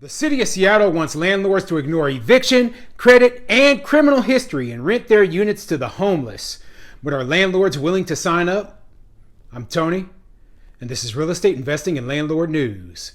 The city of Seattle wants landlords to ignore eviction, credit, and criminal history and rent their units to the homeless. But are landlords willing to sign up? I'm Tony, and this is Real Estate Investing and Landlord News.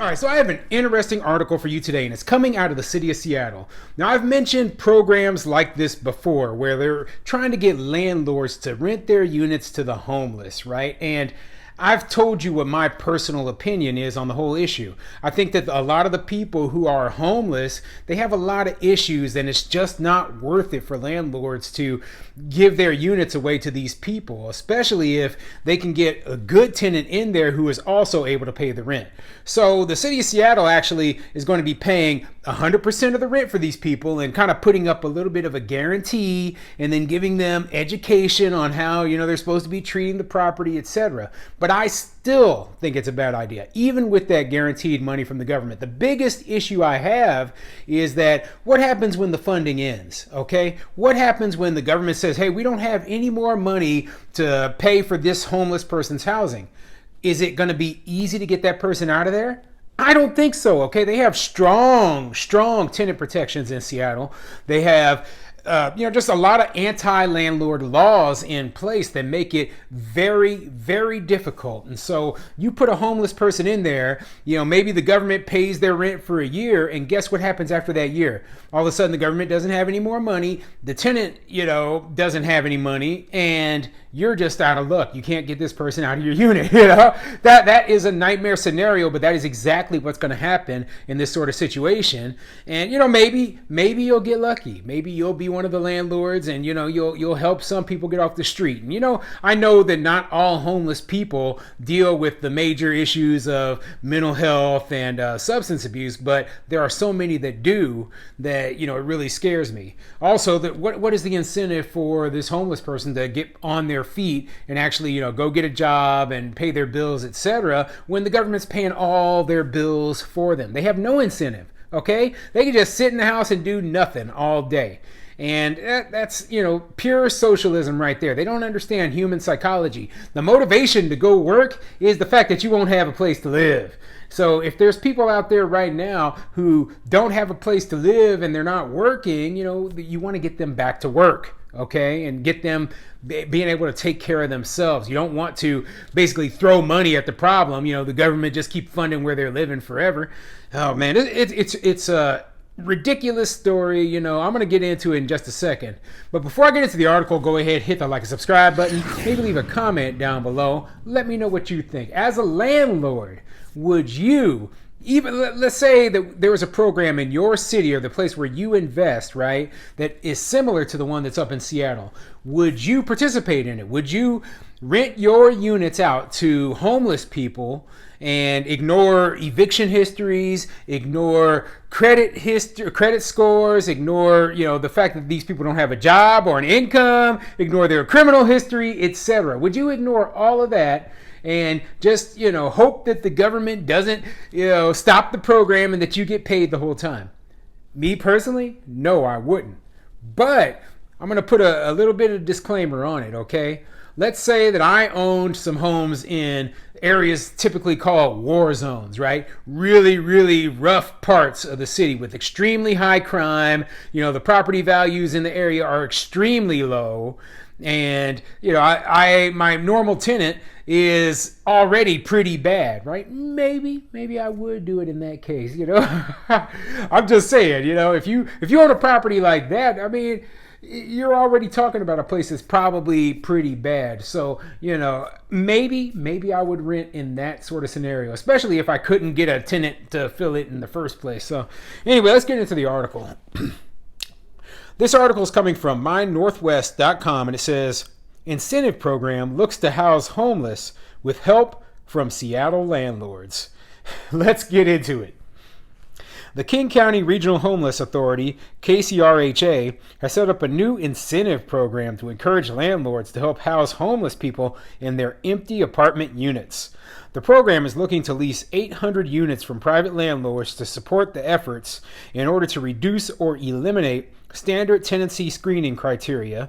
All right, so I have an interesting article for you today, and it's coming out of the city of Seattle. Now, I've mentioned programs like this before where they're trying to get landlords to rent their units to the homeless, right? And I've told you what my personal opinion is on the whole issue. I think that a lot of the people who are homeless, they have a lot of issues, and it's just not worth it for landlords to give their units away to these people, especially if they can get a good tenant in there who is also able to pay the rent. So the city of Seattle actually is going to be paying 100% of the rent for these people and kind of putting up a little bit of a guarantee and then giving them education on how, they're supposed to be treating the property, etc. But I still think it's a bad idea, even with that guaranteed money from the government. The biggest issue I have is that what happens when the funding ends, okay? What happens when the government says, hey, we don't have any more money to pay for this homeless person's housing? Is it going to be easy to get that person out of there? I don't think so, okay? They have strong tenant protections in Seattle. They have just a lot of anti-landlord laws in place that make it very, very difficult. And so you put a homeless person in there, maybe the government pays their rent for a year, and guess what happens after that year? All of a sudden the government doesn't have any more money, the tenant, doesn't have any money, and you're just out of luck. You can't get this person out of your unit. That is a nightmare scenario, but that is exactly what's going to happen in this sort of situation. And maybe you'll get lucky. Maybe you'll be one of the landlords, and you'll help some people get off the street. And I know that not all homeless people deal with the major issues of mental health and substance abuse, but there are so many that do that it really scares me. Also, that what is the incentive for this homeless person to get on their feet and actually go get a job and pay their bills, etc., when the government's paying all their bills for them? They have no incentive. Okay, they can just sit in the house and do nothing all day. And that's, pure socialism right there. They don't understand human psychology. The motivation to go work is the fact that you won't have a place to live. So if there's people out there right now who don't have a place to live and they're not working, you want to get them back to work, okay? And get them being able to take care of themselves. You don't want to basically throw money at the problem. The government just keep funding where they're living forever. Oh man, it's a ridiculous story. I'm going to get into it in just a second. But before I get into the article, go ahead, hit the like and subscribe button. Maybe leave a comment down below. Let me know what you think. As a landlord, would you, even let's say that there was a program in your city or the place where you invest, right, that is similar to the one that's up in Seattle, would you participate in it? Would you rent your units out to homeless people and ignore eviction histories, ignore credit scores, ignore the fact that these people don't have a job or an income, ignore their criminal history, etc.? Would you ignore all of that and just hope that the government doesn't stop the program and that you get paid the whole time? Me personally, no, I wouldn't. But I'm going to put a little bit of disclaimer on it, okay? Let's say that I owned some homes in areas typically called war zones, right? Really, really rough parts of the city with extremely high crime. The property values in the area are extremely low. And, my normal tenant is already pretty bad, right? Maybe I would do it in that case, I'm just saying, if you own a property like that, I mean, you're already talking about a place that's probably pretty bad. So, maybe I would rent in that sort of scenario, especially if I couldn't get a tenant to fill it in the first place. So anyway, let's get into the article. This article is coming from mynorthwest.com, and it says, incentive program looks to house homeless with help from Seattle landlords. Let's get into it. The King County Regional Homeless Authority, KCRHA, has set up a new incentive program to encourage landlords to help house homeless people in their empty apartment units. The program is looking to lease 800 units from private landlords to support the efforts in order to reduce or eliminate standard tenancy screening criteria,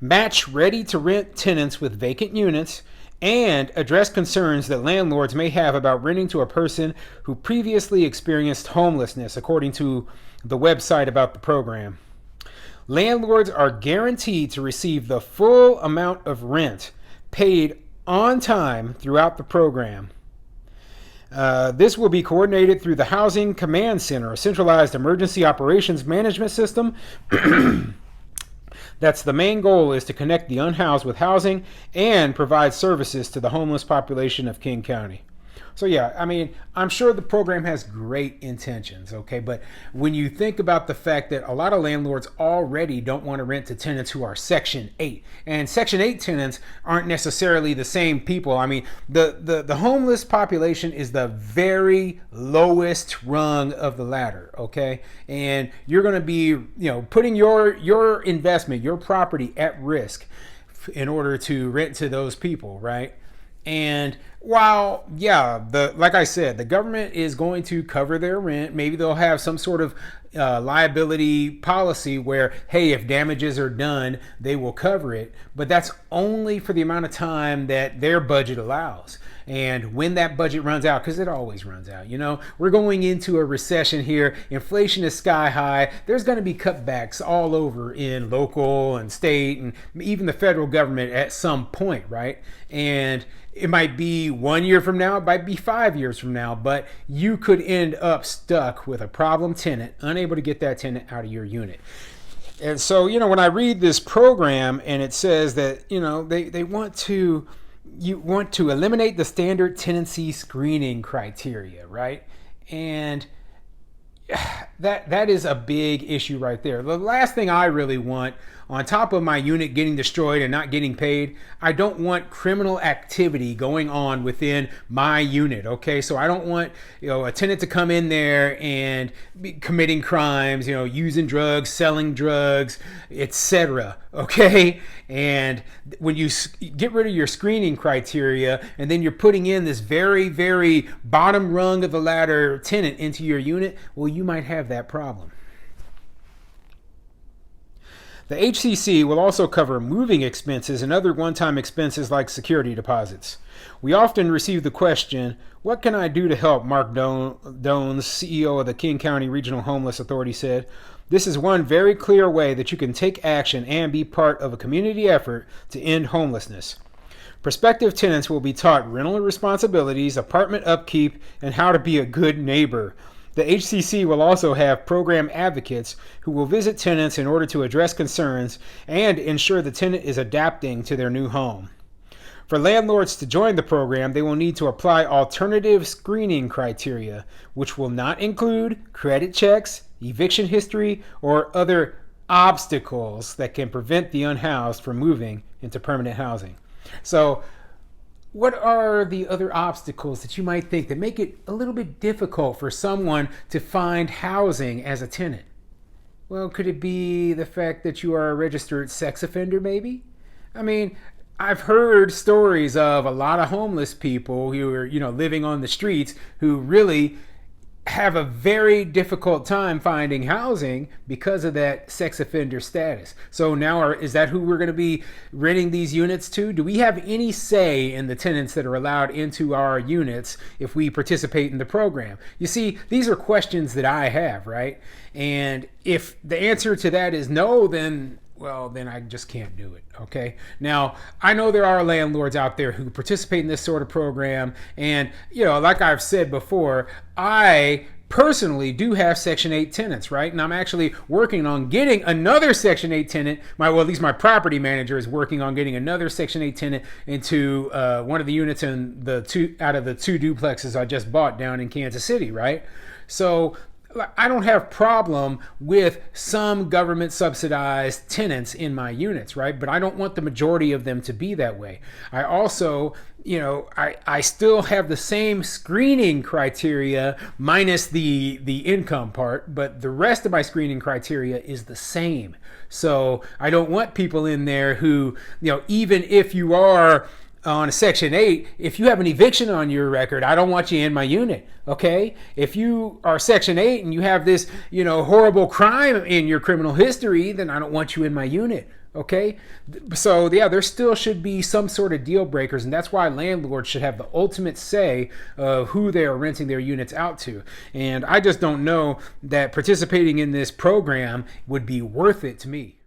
match ready-to-rent tenants with vacant units, and address concerns that landlords may have about renting to a person who previously experienced homelessness, according to the website about the program. Landlords are guaranteed to receive the full amount of rent paid on time throughout the program. This will be coordinated through the Housing Command Center, a centralized emergency operations management system. That's the main goal, is to connect the unhoused with housing and provide services to the homeless population of King County. So yeah, I mean, I'm sure the program has great intentions, okay? But when you think about the fact that a lot of landlords already don't want to rent to tenants who are Section 8, and Section 8 tenants aren't necessarily the same people. I mean, the homeless population is the very lowest rung of the ladder, okay? And you're going to be, putting your investment, your property at risk in order to rent to those people, right? And while, like I said, the government is going to cover their rent, maybe they'll have some sort of liability policy where, hey, if damages are done, they will cover it. But that's only for the amount of time that their budget allows. And when that budget runs out, because it always runs out, we're going into a recession here. Inflation is sky high. There's going to be cutbacks all over in local and state and even the federal government at some point, right? And it might be 1 year from now, it might be 5 years from now, but you could end up stuck with a problem tenant, unable to get that tenant out of your unit. And so, when I read this program and it says that, they want to eliminate the standard tenancy screening criteria, right? And that is a big issue right there. The last thing I really want, on top of my unit getting destroyed and not getting paid, I don't want criminal activity going on within my unit, okay? So I don't want, a tenant to come in there and be committing crimes, using drugs, selling drugs, etc., okay? And when you get rid of your screening criteria and then you're putting in this very, very bottom rung of the ladder tenant into your unit, well, you might have that problem. The HCC will also cover moving expenses and other one-time expenses like security deposits. We often receive the question, what can I do to help? Mark Dones, CEO of the King County Regional Homeless Authority, said. This is one very clear way that you can take action and be part of a community effort to end homelessness. Prospective tenants will be taught rental responsibilities, apartment upkeep, and how to be a good neighbor. The HCC will also have program advocates who will visit tenants in order to address concerns and ensure the tenant is adapting to their new home. For landlords to join the program, they will need to apply alternative screening criteria, which will not include credit checks, eviction history, or other obstacles that can prevent the unhoused from moving into permanent housing. So, what are the other obstacles that you might think that make it a little bit difficult for someone to find housing as a tenant? Well, could it be the fact that you are a registered sex offender, maybe? I mean, I've heard stories of a lot of homeless people who are, living on the streets who really have a very difficult time finding housing because of that sex offender status. So now is that who we're going to be renting these units to? Do we have any say in the tenants that are allowed into our units if we participate in the program? You see, these are questions that I have, right? And if the answer to that is no, then I just can't do it, okay? Now, I know there are landlords out there who participate in this sort of program, and, like I've said before, I personally do have Section 8 tenants, right? And I'm actually working on getting another Section 8 tenant. At least my property manager is working on getting another Section 8 tenant into one of the units in out of the two duplexes I just bought down in Kansas City, right? So I don't have problem with some government subsidized tenants in my units, right? But I don't want the majority of them to be that way. I also, I still have the same screening criteria minus the income part, but the rest of my screening criteria is the same. So I don't want people in there who, even if you are on a Section 8, if you have an eviction on your record, I don't want you in my unit, okay? If you are Section 8 and you have this, horrible crime in your criminal history, then I don't want you in my unit, Okay, so yeah, there still should be some sort of deal breakers, and that's why landlords should have the ultimate say of who they are renting their units out to. And I just don't know that participating in this program would be worth it to me.